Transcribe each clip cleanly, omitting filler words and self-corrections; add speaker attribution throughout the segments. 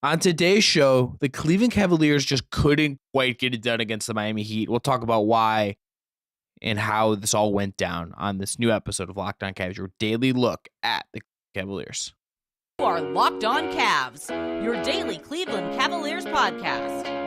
Speaker 1: On today's show, the Cleveland Cavaliers just couldn't quite get it done against the Miami Heat. We'll talk about why and how this all went down on this new episode of Locked On Cavs, your daily look at the Cavaliers.
Speaker 2: You are Locked On Cavs, your daily Cleveland Cavaliers podcast.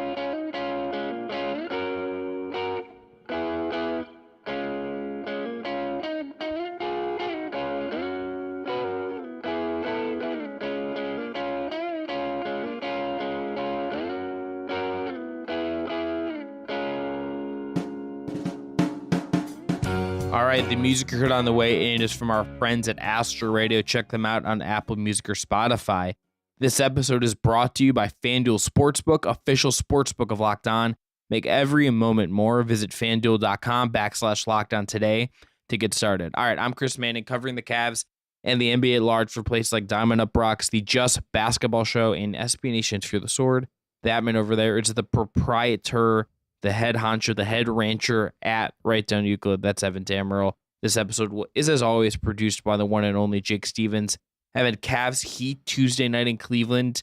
Speaker 1: All right, the music you heard on the way in is from our friends at Astro Radio. Check them out on Apple Music or Spotify. This episode is brought to you by FanDuel Sportsbook, official sportsbook of Locked On. Make every moment more. Visit FanDuel.com/LockedOn today to get started. All right, I'm Chris Manning, covering the Cavs and the NBA at large for places like Down UpRocks, the Just Basketball Show, and SB Nation's Fear the Sword. The admin over there is the proprietor, the head honcho, the head rancher at Down Euclid. That's Evan Dammarell. This episode is, as always, produced by the one and only Jake Stevens. Having Cavs Heat Tuesday night in Cleveland,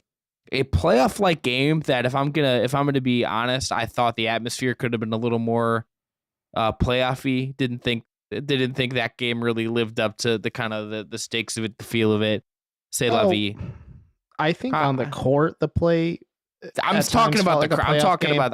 Speaker 1: a playoff-like game that, if I'm gonna be honest, I thought the atmosphere could have been a little more playoffy. Didn't think that game really lived up to the kind of the stakes of it, the feel of it. C'est la vie.
Speaker 3: I think on the court, the play.
Speaker 1: I'm talking about the crowd. I'm talking about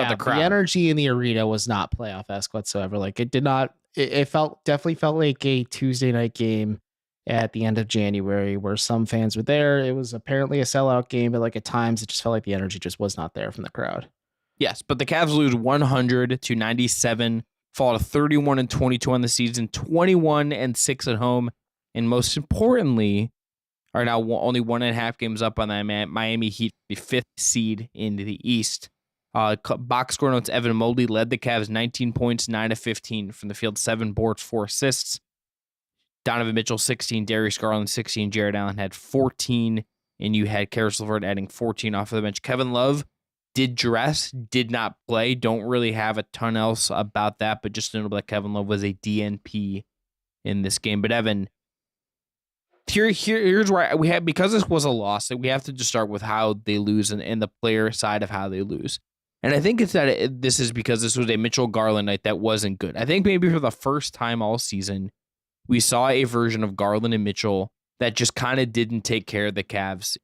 Speaker 1: the crowd.
Speaker 3: The energy in the arena was not playoff-esque whatsoever. Like, it did not. It definitely felt like a Tuesday night game at the end of January, where some fans were there. It was apparently a sellout game, but like at times it just felt like the energy just was not there from the crowd.
Speaker 1: Yes, but the Cavs lose 100-97, fall to 31-22 on the season, 21-6 at home, and most importantly, are now only 1.5 games up on the Miami Heat, the 5th seed in the East. Box score notes: Evan Mobley led the Cavs 19 points, 9 of 15 from the field, 7 boards, 4 assists. Donovan Mitchell 16, Darius Garland 16, Jared Allen had 14, and you had Caris LeVert adding 14 off of the bench. Kevin Love did not play. Don't really have a ton else about that, but just to know that Kevin Love was a DNP in this game. But Evan, here's where we have, because this was a loss, we have to just start with how they lose and the player side of how they lose. And I think it's that this is because this was a Mitchell Garland night that wasn't good. I think maybe for the first time all season, we saw a version of Garland and Mitchell that just kind of didn't take care of the Cavs,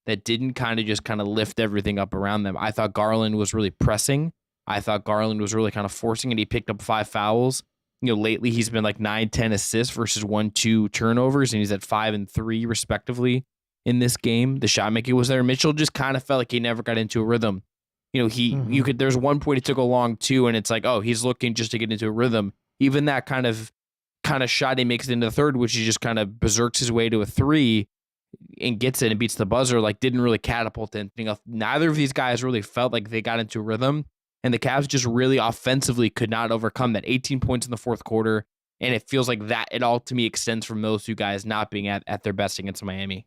Speaker 1: that didn't kind of lift everything up around them. I thought Garland was really pressing. I thought Garland was really kind of forcing, and he picked up 5 fouls. Lately he's been like 9-10 assists versus 1-2 turnovers, and he's at 5 and 3 respectively in this game. The shot making was there. Mitchell just kind of felt like he never got into a rhythm. There's one point he took a long 2, and it's like, oh, he's looking just to get into a rhythm. Even that kind of shot he makes it into the third, which he just kind of berserks his way to a 3 and gets it and beats the buzzer, like didn't really catapult anything else. Neither of these guys really felt like they got into a rhythm, and the Cavs just really offensively could not overcome that. 18 points in the fourth quarter, and it feels like that it all to me extends from those two guys not being at their best against Miami.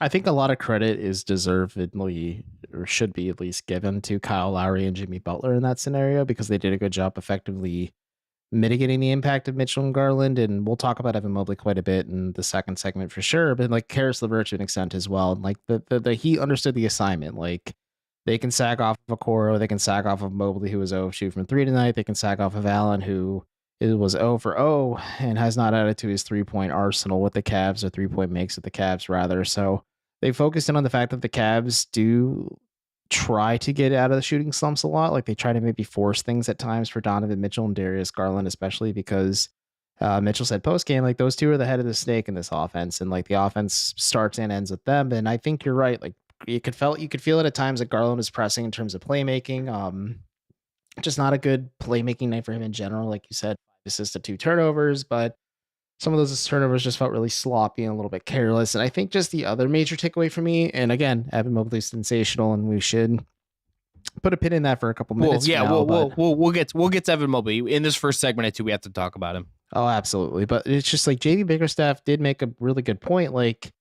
Speaker 3: I think a lot of credit is deservedly, or should be at least, given to Kyle Lowry and Jimmy Butler in that scenario, because they did a good job effectively mitigating the impact of Mitchell and Garland. And we'll talk about Evan Mobley quite a bit in the second segment for sure, but like Caris LeVert to an extent as well. And like the Heat understood the assignment. Like, they can sack off of Okoro, they can sack off of Mobley, who was 0-2 from 3 tonight. They can sack off of Allen, who was 0-0 and has not added to his 3-point arsenal with the Cavs, or 3-point makes with the Cavs rather. So they focused in on the fact that the Cavs do try to get out of the shooting slumps a lot. Like, they try to maybe force things at times for Donovan Mitchell and Darius Garland, especially because Mitchell said post game, like, those two are the head of the snake in this offense, and like the offense starts and ends with them. And I think you're right. Like, you could feel it at times that Garland was pressing in terms of playmaking. Just not a good playmaking night for him in general. Like you said, 5 assists to 2 turnovers, but some of those turnovers just felt really sloppy and a little bit careless. And I think just the other major takeaway for me, and again, Evan Mobley's sensational, and we should put a pin in that for a couple minutes.
Speaker 1: We'll get to Evan Mobley in this first segment too. We have to talk about him.
Speaker 3: Oh, absolutely. But it's just like JV Bickerstaff did make a really good point. Like,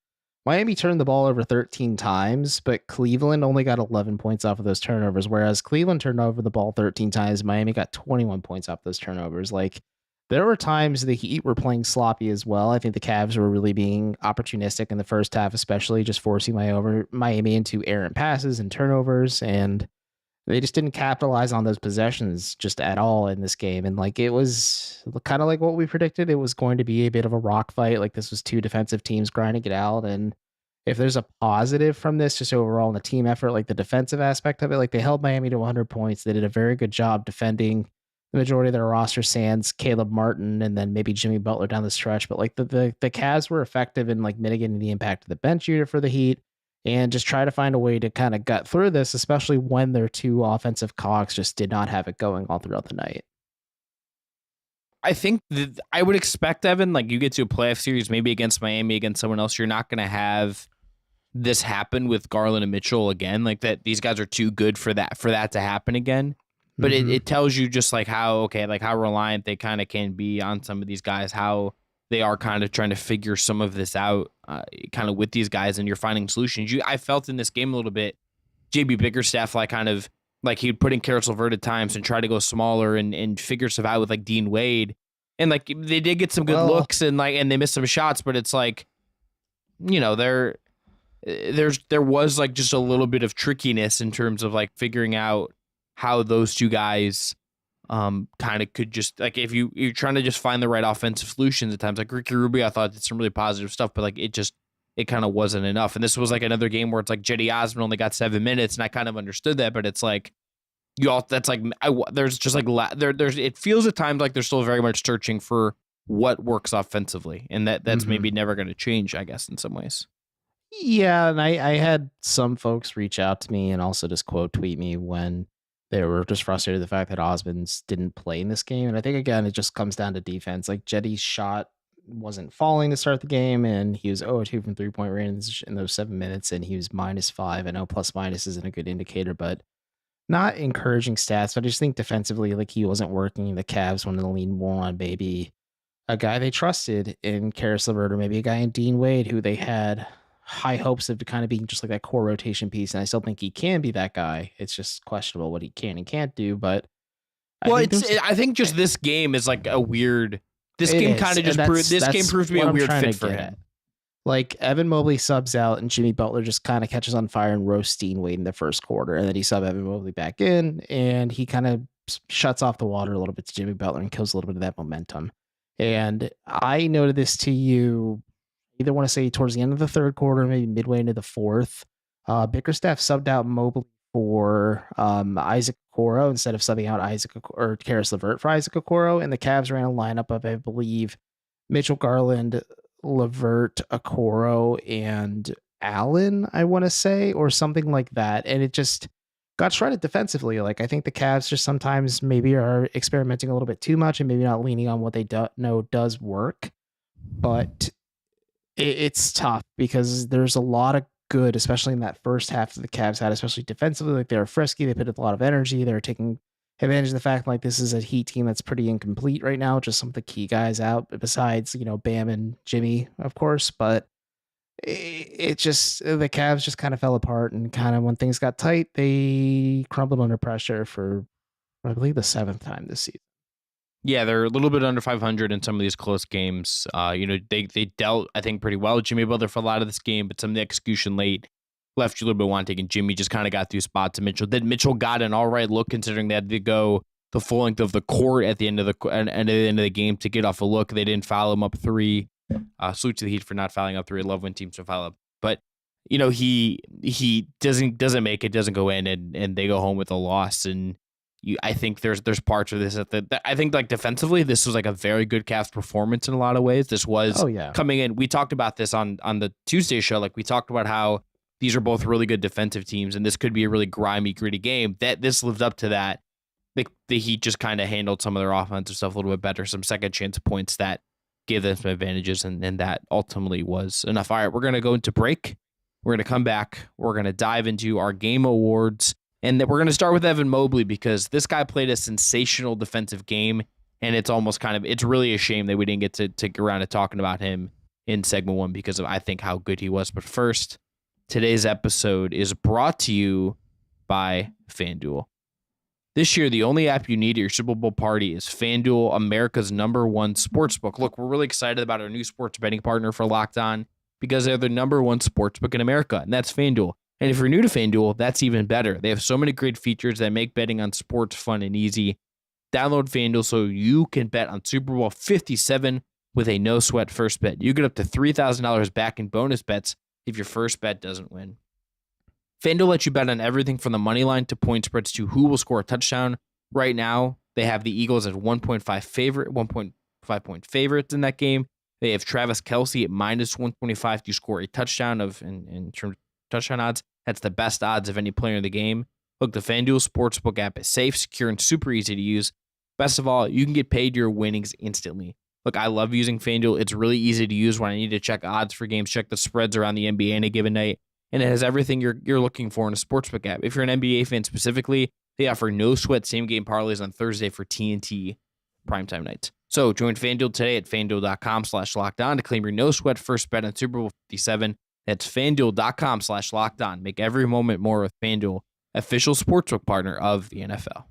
Speaker 3: Miami turned the ball over 13 times, but Cleveland only got 11 points off of those turnovers, whereas Cleveland turned over the ball 13 times. Miami got 21 points off those turnovers. Like, There were times the Heat were playing sloppy as well. I think the Cavs were really being opportunistic in the first half, especially just forcing Miami into errant passes and turnovers, and they just didn't capitalize on those possessions just at all in this game. And like it was kind of like what we predicted. It was going to be a bit of a rock fight. Like this was two defensive teams grinding it out. And if there's a positive from this, just overall in the team effort, like the defensive aspect of it, like they held Miami to 100 points. They did a very good job defending the majority of their roster, sans Caleb Martin and then maybe Jimmy Butler down the stretch. But like the Cavs were effective in like mitigating the impact of the bench unit for the Heat and just try to find a way to kind of gut through this, especially when their two offensive cogs just did not have it going all throughout the night.
Speaker 1: I think that I would expect, Evan, like you get to a playoff series, maybe against Miami, against someone else, you're not going to have this happen with Garland and Mitchell again. Like that, these guys are too good for that to happen again. But it tells you just like how reliant they kind of can be on some of these guys, how they are kind of trying to figure some of this out kind of with these guys, and you're finding solutions. I felt in this game a little bit, JB Bickerstaff, like kind of like he'd put in Karis LeVert at times and try to go smaller and figure stuff out with like Dean Wade. And like they did get some good looks and they missed some shots, but it's like, you know, there was like just a little bit of trickiness in terms of like figuring out how those two guys kind of could just like if you're trying to just find the right offensive solutions at times. Like Ricky Rubio, I thought did some really positive stuff, but like it kind of wasn't enough. And this was like another game where it's like Jetty Osman only got 7 minutes, and I kind of understood that, but it's like that's like there's just like there's it feels at times like they're still very much searching for what works offensively, and that's maybe never going to change, I guess, in some ways.
Speaker 3: Yeah, and I had some folks reach out to me and also just quote tweet me when they were just frustrated with the fact that Osmonds didn't play in this game. And I think, again, it just comes down to defense. Like, Jetty's shot wasn't falling to start the game, and he was 0-2 from three-point range in those 7 minutes, and he was -5. I know plus-minus isn't a good indicator, but not encouraging stats. But I just think defensively, like, he wasn't working. The Cavs wanted to lean more on maybe a guy they trusted in Karis LeVert, or maybe a guy in Dean Wade who they had high hopes of kind of being just like that core rotation piece. And I still think he can be that guy. It's just questionable what he can and can't do. But
Speaker 1: I think just this game is like a weird. This game kind of just proved. This game proved to be a weird fit for him.
Speaker 3: Like Evan Mobley subs out, and Jimmy Butler just kind of catches on fire and roasts Dean Wade in the first quarter, and then he sub Evan Mobley back in, and he kind of shuts off the water a little bit to Jimmy Butler and kills a little bit of that momentum. And I noted this to you. Either want to say towards the end of the third quarter, maybe midway into the fourth. Bickerstaff subbed out Mobley for Isaac Okoro instead of subbing out Karis LeVert for Isaac Okoro, and the Cavs ran a lineup of, I believe, Mitchell Garland, LeVert, Okoro, and Allen, I want to say, or something like that. And it just got shredded defensively. Like, I think the Cavs just sometimes maybe are experimenting a little bit too much and maybe not leaning on what they know does work. But it's tough because there's a lot of good, especially in that first half that the Cavs had, especially defensively. Like, they were frisky, they put a lot of energy, they're taking advantage of the fact like this is a Heat team that's pretty incomplete right now, just some of the key guys out besides, you know, Bam and Jimmy, of course. But it just, the Cavs just kind of fell apart, and kind of when things got tight, they crumbled under pressure for, I believe, the 7th time this season.
Speaker 1: Yeah, they're a little bit under 500 in some of these close games. You know, they dealt, I think, pretty well with Jimmy Butler for a lot of this game, but some of the execution late left you a little bit wanting, and Jimmy just kind of got through spots to Mitchell. Then Mitchell got an all right look, considering they had to go the full length of the court at the end of the game to get off a look. They didn't foul him up 3. Salute to the Heat for not fouling up 3. I love when teams don't foul up. But, you know, he doesn't make it, doesn't go in, and they go home with a loss. And I think there's parts of this that I think, like, defensively, this was like a very good Cavs performance in a lot of ways. This was coming in. We talked about this on the Tuesday show. Like, we talked about how these are both really good defensive teams, and this could be a really grimy, gritty game. That this lived up to that. The Heat just kind of handled some of their offensive stuff a little bit better. Some second chance points that gave them some advantages, and that ultimately was enough. All right, we're going to go into break. We're going to come back. We're going to dive into our game awards, and we're going to start with Evan Mobley, because this guy played a sensational defensive game, and it's almost it's really a shame that we didn't get to get around to talking about him in segment 1 because of, I think, how good he was. But first, today's episode is brought to you by FanDuel. This year, the only app you need at your Super Bowl party is FanDuel, America's #1 sportsbook. Look, we're really excited about our new sports betting partner for Locked On because they're the #1 sportsbook in America, and that's FanDuel. And if you're new to FanDuel, that's even better. They have so many great features that make betting on sports fun and easy. Download FanDuel so you can bet on Super Bowl 57 with a no-sweat first bet. You get up to $3,000 back in bonus bets if your first bet doesn't win. FanDuel lets you bet on everything from the money line to point spreads to who will score a touchdown. Right now, they have the Eagles at 1.5 point favorites in that game. They have Travis Kelce at -125 to score a touchdown in terms of touchdown odds. That's the best odds of any player in the game. Look, the FanDuel Sportsbook app is safe, secure, and super easy to use. Best of all, you can get paid your winnings instantly. Look, I love using FanDuel. It's really easy to use when I need to check odds for games, check the spreads around the NBA in a given night, and it has everything you're looking for in a sportsbook app. If you're an NBA fan specifically, they offer no-sweat same-game parlays on Thursday for TNT primetime nights. So join FanDuel today at FanDuel.com/lockedon to claim your no-sweat first bet on Super Bowl 57. That's FanDuel.com/lockedon. Make every moment more with FanDuel, official sportsbook partner of the NFL.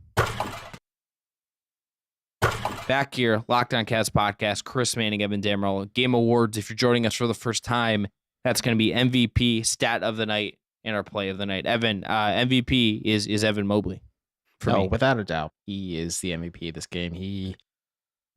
Speaker 1: Back here, Locked On Cavs podcast, Chris Manning, Evan Dammarell. Game awards, if you're joining us for the first time, that's going to be MVP, stat of the night, and our play of the night. Evan, MVP is Evan Mobley.
Speaker 3: No, without a doubt, he is the MVP of this game. He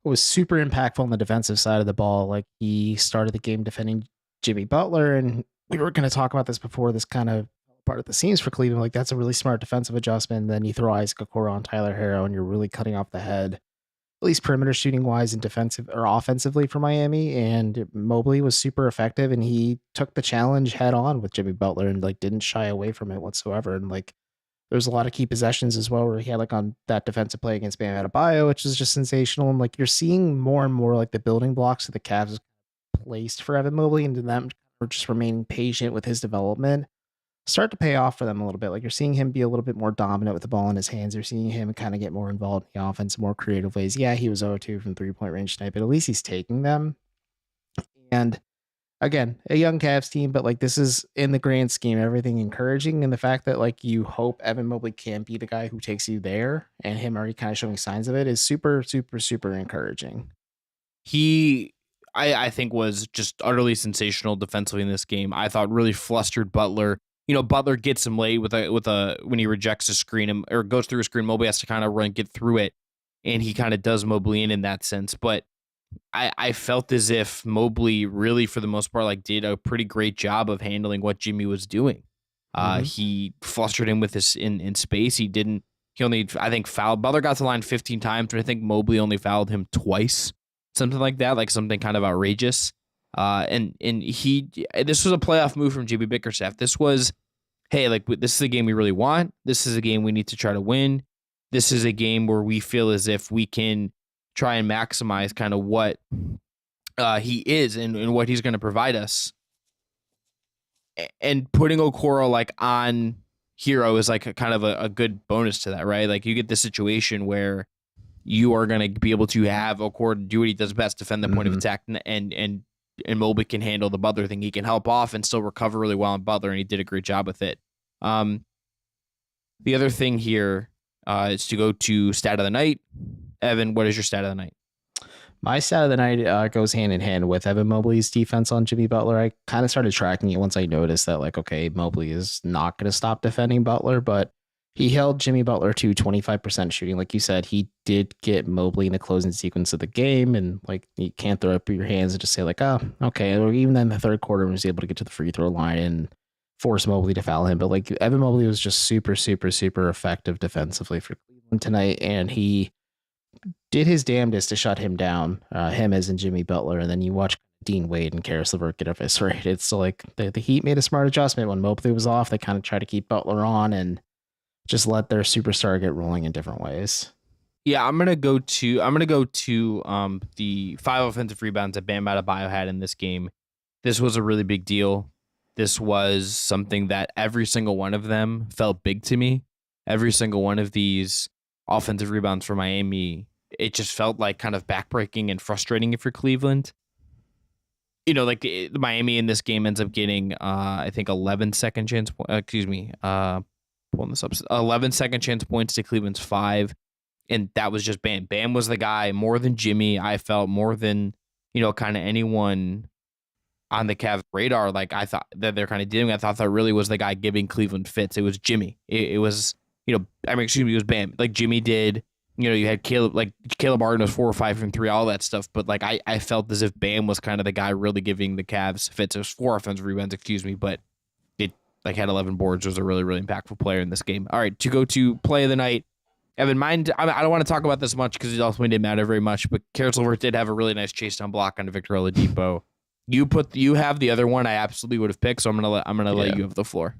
Speaker 3: was super impactful on the defensive side of the ball. Like, he started the game defending Jimmy Butler, and we were going to talk about this before, this kind of part of the seams for Cleveland. Like, that's a really smart defensive adjustment. Then you throw Isaac Okoro on Tyler Herro, and you're really cutting off the head, at least perimeter shooting wise and defensive or offensively for Miami. And Mobley was super effective, and he took the challenge head on with Jimmy Butler and like didn't shy away from it whatsoever. And like, there's a lot of key possessions as well where he had like on that defensive play against Bam Adebayo, which is just sensational. And like, you're seeing more and more like the building blocks of the Cavs placed for Evan Mobley, and them just remaining patient with his development start to pay off for them a little bit. Like, you're seeing him be a little bit more dominant with the ball in his hands. You're seeing him kind of get more involved in the offense, more creative ways. Yeah, he was 0-2 from 3-point range tonight, but at least he's taking them. And again, a young Cavs team, but like, this is in the grand scheme, everything encouraging. And the fact that like, you hope Evan Mobley can be the guy who takes you there, and him already kind of showing signs of it, is super, super, super encouraging.
Speaker 1: I think was just utterly sensational defensively in this game. I thought really flustered Butler. You know, Butler gets him late with a when he rejects a screen or goes through a screen. Mobley has to kind of get through it, and he kind of does Mobley in that sense. But I felt as if Mobley really, for the most part, like did a pretty great job of handling what Jimmy was doing. He flustered him with this in space. He only, I think, fouled. Butler got to the line 15 times, but I think Mobley only fouled him twice. Something like that, like something kind of outrageous. And this was a playoff move from Jimmy Bickerstaff. This was, hey, like, this is a game we really want. This is a game we need to try to win. This is a game where we feel as if we can try and maximize kind of what he is and what he's going to provide us. And putting Okoro like on Hero is like a kind of a good bonus to that, right? Like, you get this situation where you are going to be able to have Okoro do what he does best, defend the point of attack, and Mobley can handle the Butler thing. He can help off and still recover really well on Butler, and he did a great job with it. The other thing here is to go to stat of the night. Evan, what is your stat of the night?
Speaker 3: My stat of the night goes hand in hand with Evan Mobley's defense on Jimmy Butler. I kind of started tracking it once I noticed that, like, okay, Mobley is not going to stop defending Butler, but he held Jimmy Butler to 25% shooting. Like you said, he did get Mobley in the closing sequence of the game, and like, you can't throw up your hands and just say like, oh, okay. Or even then, the third quarter, he was able to get to the free throw line and force Mobley to foul him. But like, Evan Mobley was just super, super, super effective defensively for Cleveland tonight, and he did his damnedest to shut him down, him as in Jimmy Butler. And then you watch Dean Wade and Karis LeVert get eviscerated. So like, the Heat made a smart adjustment when Mobley was off. They kind of tried to keep Butler on and just let their superstar get rolling in different ways.
Speaker 1: Yeah, I'm gonna go to the 5 offensive rebounds that Bam Adebayo had in this game. This was a really big deal. This was something that every single one of them felt big to me. Every single one of these offensive rebounds for Miami, it just felt like kind of backbreaking and frustrating for Cleveland. You know, like Miami in this game ends up getting, I think 11 second chance. pulling this up. 11 second chance points to Cleveland's 5. And that was just Bam. Bam was the guy more than Jimmy. I felt more than, kind of anyone on the Cavs radar. Like I thought that they're kind of doing. I thought that really was the guy giving Cleveland fits. It was Jimmy. It was, it was Bam. Like Jimmy did, you had Caleb Martin was 4 or 5 from 3, all that stuff. But like I felt as if Bam was kind of the guy really giving the Cavs fits. It was 4 offensive rebounds, but it like had 11 boards. Was a really, really impactful player in this game. All right, to go to play of the night. Evan, I don't want to talk about this much because it ultimately didn't matter very much, but Karis LeVert did have a really nice chase down block on Victor Oladipo. You have the other one I absolutely would have picked, so I'm gonna let you have the floor.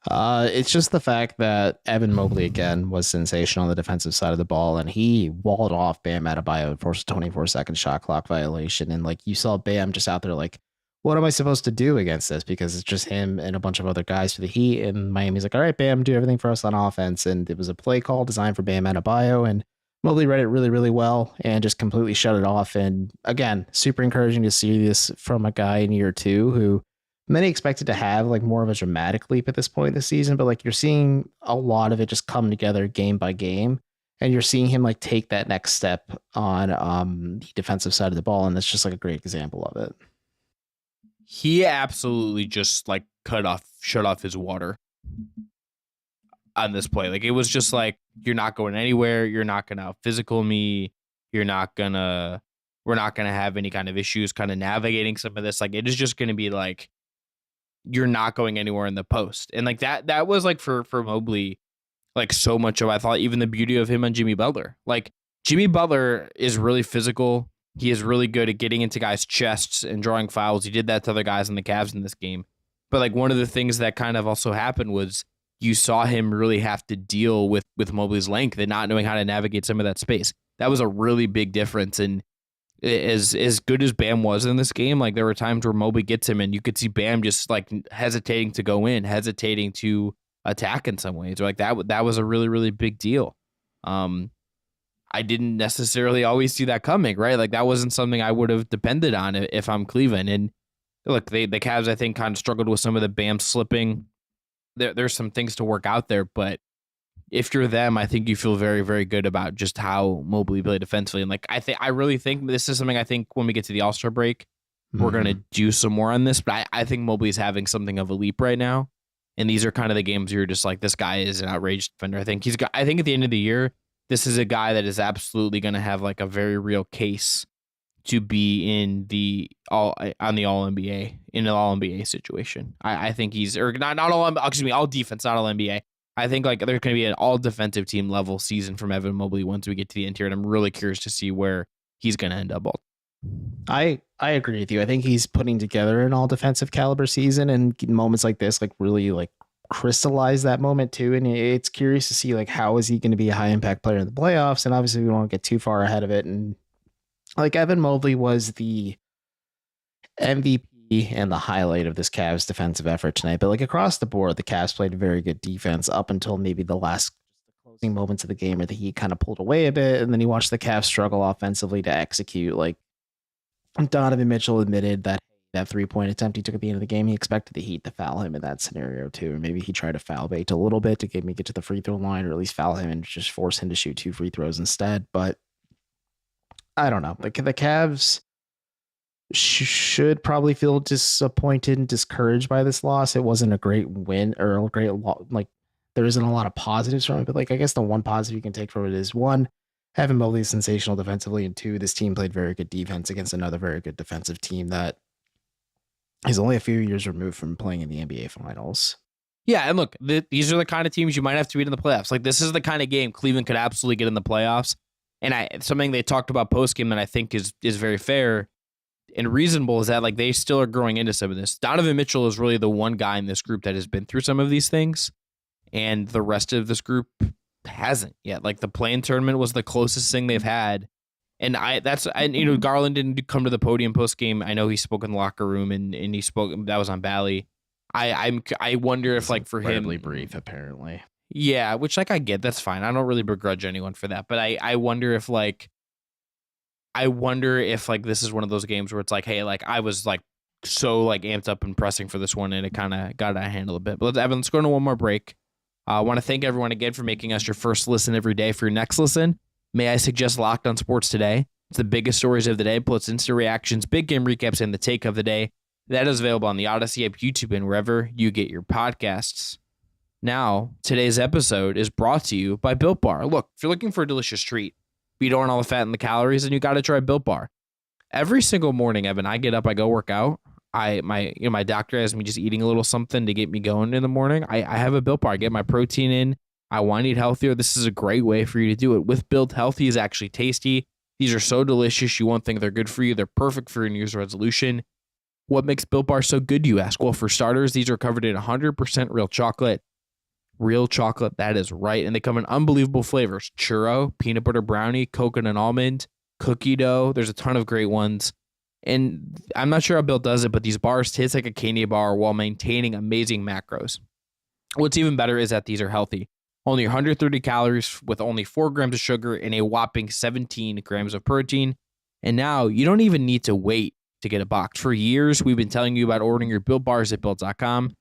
Speaker 3: It's just the fact that Evan Mobley again was sensational on the defensive side of the ball, and he walled off Bam Adebayo and forced a 24-second shot clock violation. And like you saw Bam just out there like, what am I supposed to do against this? Because it's just him and a bunch of other guys for the Heat. And Miami's like, all right, Bam, do everything for us on offense. And it was a play call designed for Bam Adebayo. And Mobley read it really, really well and just completely shut it off. And again, super encouraging to see this from a guy in year 2 who many expected to have like more of a dramatic leap at this point in the season. But like you're seeing a lot of it just come together game by game. And you're seeing him like take that next step on the defensive side of the ball. And that's just like a great example of it.
Speaker 1: He absolutely just like shut off his water on this play. Like it was just like, you're not going anywhere. You're not going to out physical me. We're not going to have any kind of issues kind of navigating some of this. Like it is just going to be like, you're not going anywhere in the post. And like that was like for Mobley, like so much of, I thought even the beauty of him and Jimmy Butler. Like Jimmy Butler is really physical. He is really good at getting into guys' chests and drawing fouls. He did that to other guys in the Cavs in this game. But like one of the things that kind of also happened was you saw him really have to deal with Mobley's length and not knowing how to navigate some of that space. That was a really big difference. And as good as Bam was in this game, like there were times where Mobley gets him and you could see Bam just like hesitating to go in, hesitating to attack in some ways. Like that was a really, really big deal. I didn't necessarily always see that coming, right? Like that wasn't something I would have depended on if I'm Cleveland. And look, the Cavs, I think, kind of struggled with some of the Bam slipping. There's some things to work out there, but if you're them, I think you feel very, very good about just how Mobley played defensively. And like I really think this is something I think when we get to the All-Star break, we're gonna do some more on this. But I think Mobley's having something of a leap right now. And these are kind of the games where you're just like, this guy is an outrageous defender. I think at the end of the year, this is a guy that is absolutely going to have like a very real case to be in the All NBA situation. I think he's all defense, not all NBA. I think like there's going to be an all defensive team level season from Evan Mobley once we get to the interior, and I'm really curious to see where he's going to end up.
Speaker 3: I agree with you. I think he's putting together an all defensive caliber season, and moments like this like really like crystallize that moment too. And it's curious to see like how is he going to be a high impact player in the playoffs. And obviously we don't want to get too far ahead of it. And like Evan Mobley was the MVP and the highlight of this Cavs defensive effort tonight. But like across the board, the Cavs played very good defense up until maybe the last closing moments of the game where the Heat kind of pulled away a bit. And then you watched the Cavs struggle offensively to execute. Like Donovan Mitchell admitted that 3-point attempt he took at the end of the game, he expected the Heat to foul him in that scenario too. Or maybe he tried to foul bait a little bit to get to the free throw line, or at least foul him and just force him to shoot 2 free throws instead. But I don't know. Like the Cavs should probably feel disappointed and discouraged by this loss. It wasn't a great win or a great like there isn't a lot of positives from it, but like I guess the one positive you can take from it is 1, Evan Mobley is sensational defensively, and 2, this team played very good defense against another very good defensive team that is only a few years removed from playing in the NBA Finals.
Speaker 1: Yeah, and look, these are the kind of teams you might have to beat in the playoffs. Like this is the kind of game Cleveland could absolutely get in the playoffs. And something they talked about post game that I think is very fair and reasonable is that like they still are growing into some of this. Donovan Mitchell is really the one guy in this group that has been through some of these things, and the rest of this group hasn't yet. Like the play-in tournament was the closest thing they've had. And Garland didn't come to the podium post game. I know he spoke in the locker room and he spoke, that was on Bally. I wonder if like for him,
Speaker 3: incredibly brief apparently.
Speaker 1: Yeah, which like I get, that's fine. I don't really begrudge anyone for that. But I wonder if this is one of those games where it's like, hey, like I was like so like amped up and pressing for this one and it kind of got out of hand a little bit. But let's go into one more break. I want to thank everyone again for making us your first listen every day. For your next listen, may I suggest Locked On Sports Today? It's the biggest stories of the day, plus instant reactions, big game recaps, and the take of the day. That is available on the Odyssey app, YouTube, and wherever you get your podcasts. Now, today's episode is brought to you by Built Bar. Look, if you're looking for a delicious treat, but you don't want all the fat and the calories, then you got to try Built Bar. Every single morning, Evan, I get up, I go work out. My doctor has me just eating a little something to get me going in the morning. I have a Built Bar. I get my protein in. I want to eat healthier. This is a great way for you to do it. With Built, healthy is actually tasty. These are so delicious, you won't think they're good for you. They're perfect for your New Year's resolution. What makes Built Bar so good, you ask? Well, for starters, these are covered in 100% real chocolate. Real chocolate, that is right. And they come in unbelievable flavors. Churro, peanut butter brownie, coconut almond, cookie dough. There's a ton of great ones. And I'm not sure how Built does it, but these bars taste like a candy bar while maintaining amazing macros. What's even better is that these are healthy. Only 130 calories with only 4 grams of sugar and a whopping 17 grams of protein. And now you don't even need to wait to get a box. For years, we've been telling you about ordering your Built Bars at Built.com.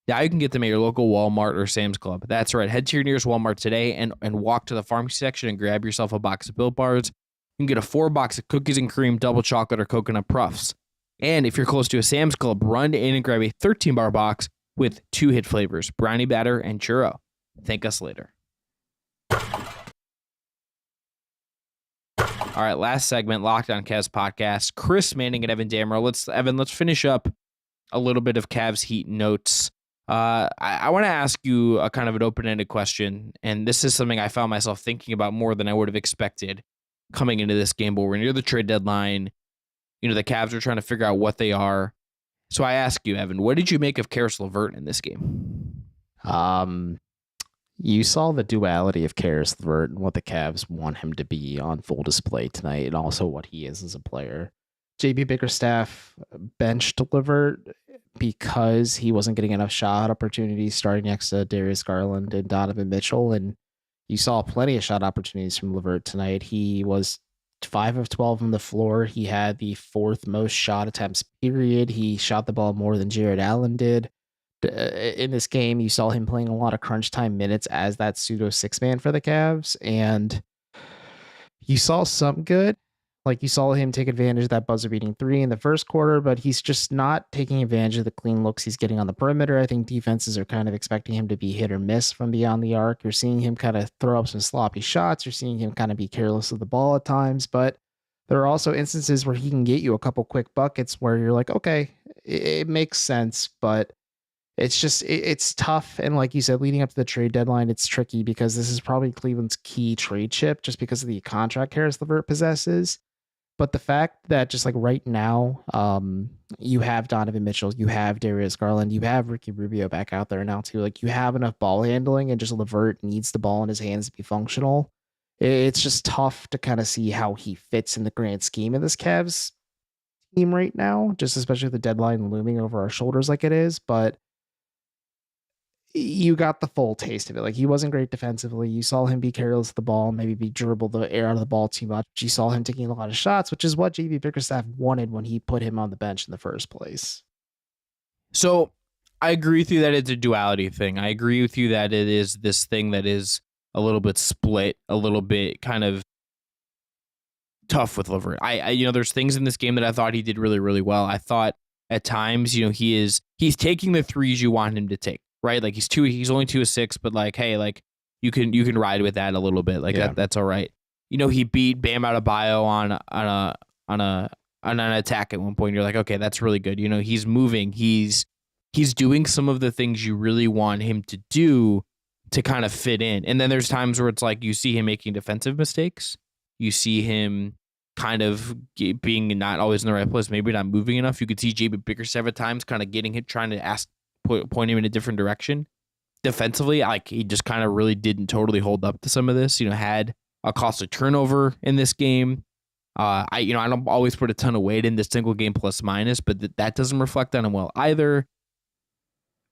Speaker 1: Now you can get them at your local Walmart or Sam's Club. That's right. Head to your nearest Walmart today and walk to the pharmacy section and grab yourself a box of Built Bars. You can get a 4-box of cookies and cream, double chocolate, or coconut puffs. And if you're close to a Sam's Club, run in and grab a 13-bar box with 2 hit flavors, brownie batter and churro. Thank us later. All right, last segment, Locked On Cavs podcast. Chris Manning and Evan Dammarell. Let's finish up a little bit of Cavs Heat notes. I want to ask you a kind of an open-ended question, and this is something I found myself thinking about more than I would have expected coming into this game, but we're near the trade deadline. You know, the Cavs are trying to figure out what they are. So I ask you, Evan, what did you make of Karis LeVert in this game?
Speaker 3: You saw the duality of Karis LeVert and what the Cavs want him to be on full display tonight, and also what he is as a player. JB Bickerstaff benched LeVert because he wasn't getting enough shot opportunities starting next to Darius Garland and Donovan Mitchell, and you saw plenty of shot opportunities from LeVert tonight. He was 5 of 12 on the floor. He had the 4th most shot attempts, period. He shot the ball more than Jared Allen did. In this game, you saw him playing a lot of crunch time minutes as that pseudo 6-man for the Cavs, and you saw some good. Like, you saw him take advantage of that buzzer-beating 3 in the first quarter, but he's just not taking advantage of the clean looks he's getting on the perimeter. I think defenses are kind of expecting him to be hit or miss from beyond the arc. You're seeing him kind of throw up some sloppy shots. You're seeing him kind of be careless of the ball at times, but there are also instances where he can get you a couple quick buckets where you're like, okay, it makes sense, but it's tough. And like you said, leading up to the trade deadline, it's tricky because this is probably Cleveland's key trade chip just because of the contract Karis LeVert possesses. But the fact that just like right now, you have Donovan Mitchell, you have Darius Garland, you have Ricky Rubio back out there now too. Like, you have enough ball handling, and just LeVert needs the ball in his hands to be functional. It's just tough to kind of see how he fits in the grand scheme of this Cavs team right now, just especially with the deadline looming over our shoulders like it is. But you got the full taste of it. Like, he wasn't great defensively. You saw him be careless of the ball, maybe be dribble the air out of the ball too much. You saw him taking a lot of shots, which is what JB Bickerstaff wanted when he put him on the bench in the first place.
Speaker 1: So I agree with you that it's a duality thing. I agree with you that it is this thing that is a little bit split, a little bit kind of tough with LeVert. I there's things in this game that I thought he did really, really well. I thought at times, he's taking the threes you want him to take. Right, like he's only 2 of 6, but like, hey, like you can ride with that a little bit, like that's all right. He beat Bam Adebayo on an attack at one point. You're like, okay, that's really good. He's moving, he's doing some of the things you really want him to do to kind of fit in. And then there's times where it's like you see him making defensive mistakes, you see him kind of being not always in the right place, maybe not moving enough. You could see JB Bickerstaff at times kind of getting hit, trying to point him in a different direction. Defensively, like, he just kind of really didn't totally hold up to some of this. Had a costly turnover in this game. I don't always put a ton of weight in this single game plus minus, but that doesn't reflect on him well either.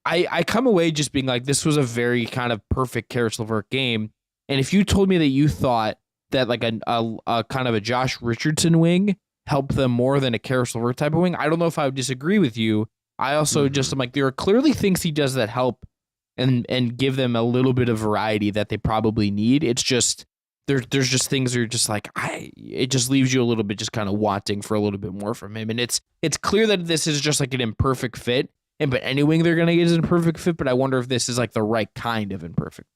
Speaker 1: I come away just being like, this was a very kind of perfect Karis LeVert game. And if you told me that you thought that like a kind of a Josh Richardson wing helped them more than a Karis LeVert type of wing, I don't know if I would disagree with you. I also I'm like, there are clearly things he does that help and give them a little bit of variety that they probably need. It's just there's just things that are just like it just leaves you a little bit just kind of wanting for a little bit more from him. And it's clear that this is just like an imperfect fit. But any wing they're gonna get is an imperfect fit. But I wonder if this is like the right kind of imperfect.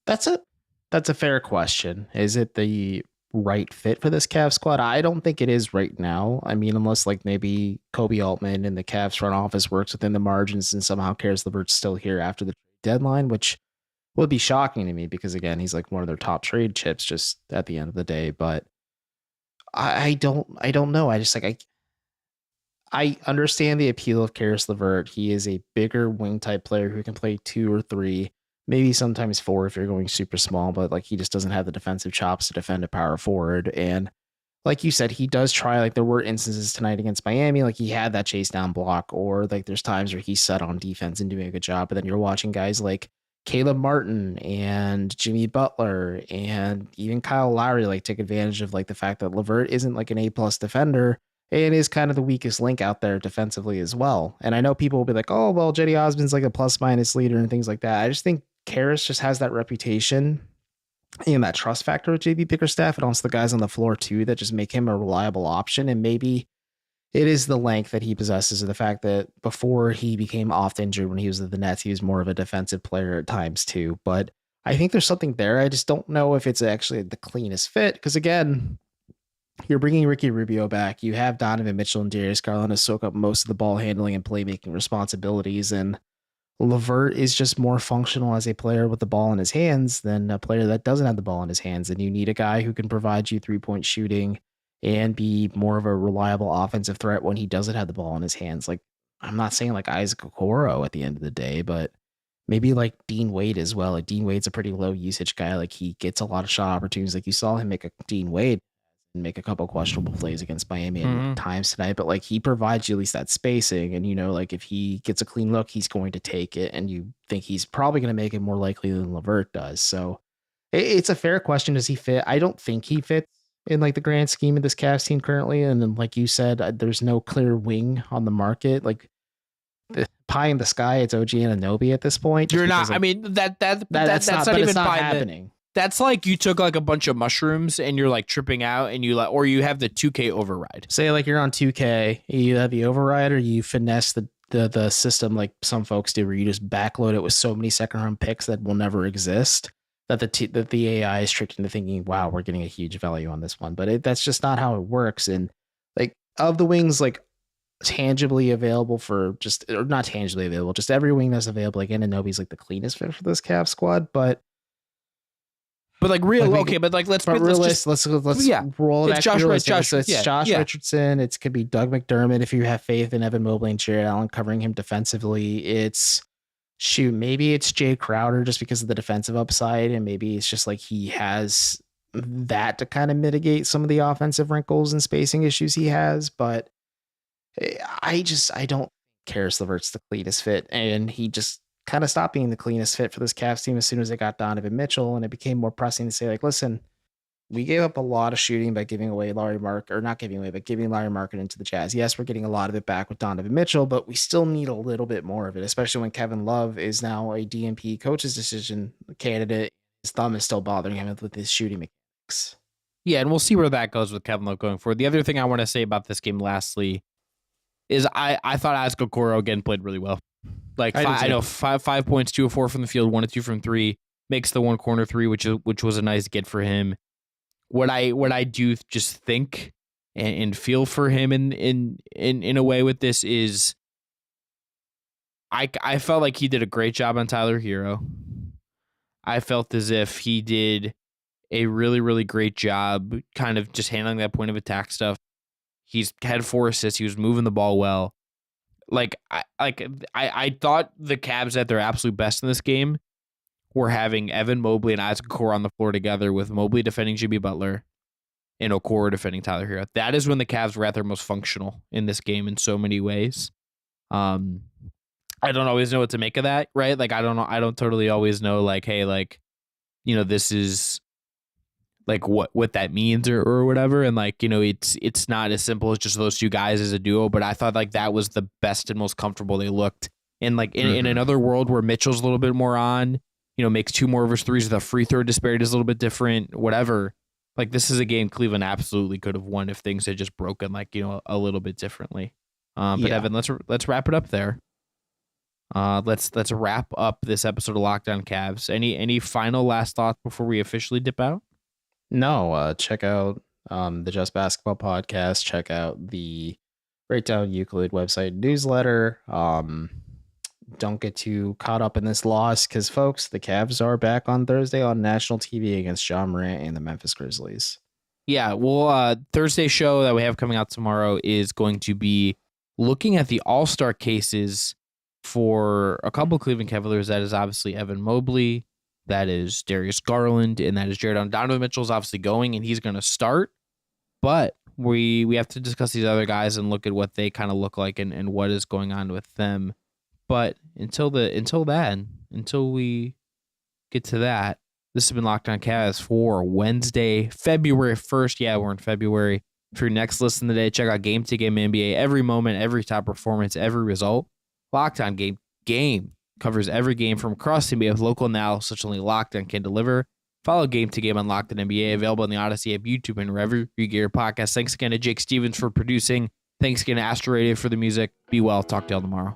Speaker 3: That's a fair question. Is it the right fit for this Cavs squad? I don't think it is right now. I mean, unless like maybe Kobe Altman and the Cavs front office works within the margins and somehow Karis LeVert's still here after the deadline, which would be shocking to me because again, he's like one of their top trade chips just at the end of the day. But I don't know. I just like I understand the appeal of Karis LeVert. He is a bigger wing type player who can play 2 or 3. Maybe sometimes 4 if you're going super small, but like he just doesn't have the defensive chops to defend a power forward. And like you said, he does try, like there were instances tonight against Miami, like he had that chase down block, or like there's times where he's set on defense and doing a good job. But then you're watching guys like Caleb Martin and Jimmy Butler and even Kyle Lowry like take advantage of like the fact that LeVert isn't like an A+ defender and is kind of the weakest link out there defensively as well. And I know people will be like, oh, well, Jetty Osmond's like a plus-minus leader and things like that. I just think Karis just has that reputation and that trust factor with JB Bickerstaff and also the guys on the floor too that just make him a reliable option. And maybe it is the length that he possesses, or the fact that before he became oft injured when he was at the Nets, he was more of a defensive player at times too. But I think there's something there. I just don't know if it's actually the cleanest fit because again, you're bringing Ricky Rubio back. You have Donovan Mitchell and Darius Garland to soak up most of the ball handling and playmaking responsibilities, and LeVert is just more functional as a player with the ball in his hands than a player that doesn't have the ball in his hands. And you need a guy who can provide you 3-point shooting and be more of a reliable offensive threat when he doesn't have the ball in his hands. Like, I'm not saying like Isaac Okoro at the end of the day, but maybe like Dean Wade as well. Like Dean Wade's a pretty low usage guy. Like he gets a lot of shot opportunities. Like you saw him make a Dean Wade and make a couple questionable plays against Miami at times tonight, but like he provides you at least that spacing. And, you know, like if he gets a clean look, he's going to take it. And you think he's probably going to make it more likely than LeVert does. So it's a fair question. Does he fit? I don't think he fits in like the grand scheme of this Cavs team currently. And then, like you said, there's no clear wing on the market. Like the pie in the sky, it's OG Anunoby at this point.
Speaker 1: You're not, like, I mean, that's not even
Speaker 3: not happening.
Speaker 1: That's like you took like a bunch of mushrooms and you're like tripping out and you like, or you have the 2K override.
Speaker 3: Say like you're on 2K, you have the override or you finesse the system like some folks do where you just backload it with so many second round picks that will never exist that the AI is tricked into thinking, wow, we're getting a huge value on this one. But that's just not how it works. And like of the wings, like tangibly available for just, or not tangibly available, just every wing that's available, like Anunoby's like the cleanest fit for this Cavs squad, but
Speaker 1: like real, like okay, but like let's
Speaker 3: roll it back.
Speaker 1: It's Josh Richardson.
Speaker 3: So it's Josh Richardson. It could be Doug McDermott if you have faith in Evan Mobley and Jared Allen covering him defensively. Maybe it's Jay Crowder just because of the defensive upside, and maybe it's just like he has that to kind of mitigate some of the offensive wrinkles and spacing issues he has. But I don't care if LeVert's the cleanest fit, and he just kind of stopped being the cleanest fit for this Cavs team as soon as they got Donovan Mitchell, and it became more pressing to say, like, listen, we gave up a lot of shooting by giving Larry Markkinen into the Jazz. Yes, we're getting a lot of it back with Donovan Mitchell, but we still need a little bit more of it, especially when Kevin Love is now a DNP coach's decision candidate. His thumb is still bothering him with his shooting mechanics.
Speaker 1: Yeah, and we'll see where that goes with Kevin Love going forward. The other thing I want to say about this game, lastly, is I thought Isaac Okoro again played really well. Like I know 5 points, 2 of 4 from the field, 1 of 2 from 3, makes the one corner 3, which was a nice get for him. What I do just think and feel for him in a way with this is I felt like he did a great job on Tyler Hero. I felt as if he did a really, really great job kind of just handling that point of attack stuff. He's had 4 assists. He was moving the ball well. I thought the Cavs at their absolute best in this game were having Evan Mobley and Isaac Okoro on the floor together, with Mobley defending Jimmy Butler and Okoro defending Tyler Hero. That is when the Cavs were at their most functional in this game in so many ways. I don't always know what to make of that, right? Like I don't totally always know, like, hey, like, you know, this is like what that means or whatever. And like, you know, it's not as simple as just those two guys as a duo, but I thought like that was the best and most comfortable they looked And like in another world where Mitchell's a little bit more on, makes 2 more of his threes, the free throw disparity is a little bit different, whatever. Like this is a game Cleveland absolutely could have won if things had just broken a little bit differently. But Evan, let's wrap it up there. Let's wrap up this episode of Locked On Cavs. Any final last thoughts before we officially dip out?
Speaker 3: No, check out the Just Basketball podcast. Check out the Down Euclid website newsletter. Don't get too caught up in this loss because, folks, the Cavs are back on Thursday on national TV against John Morant and the Memphis Grizzlies.
Speaker 1: Yeah, well, Thursday show that we have coming out tomorrow is going to be looking at the All-Star cases for a couple of Cleveland Cavaliers. That is obviously Evan Mobley, that is Darius Garland, and that is Jared Allen. Donovan Mitchell's obviously going, and he's going to start. But we have to discuss these other guys and look at what they kind of look like and what is going on with them. But until we get to that, this has been Locked On Cavs for Wednesday, February 1st. Yeah, we're in February. For your next listen today, check out Game to Game NBA. Every moment, every top performance, every result. Locked On Game covers every game from across the NBA with local analysis, such only Locked On can deliver. Follow Game to Game on Locked On NBA, available on the Odyssey app, YouTube, and wherever you get your podcasts. Thanks again to Jake Stevens for producing. Thanks again to Astro Radio for the music. Be well. Talk to y'all tomorrow.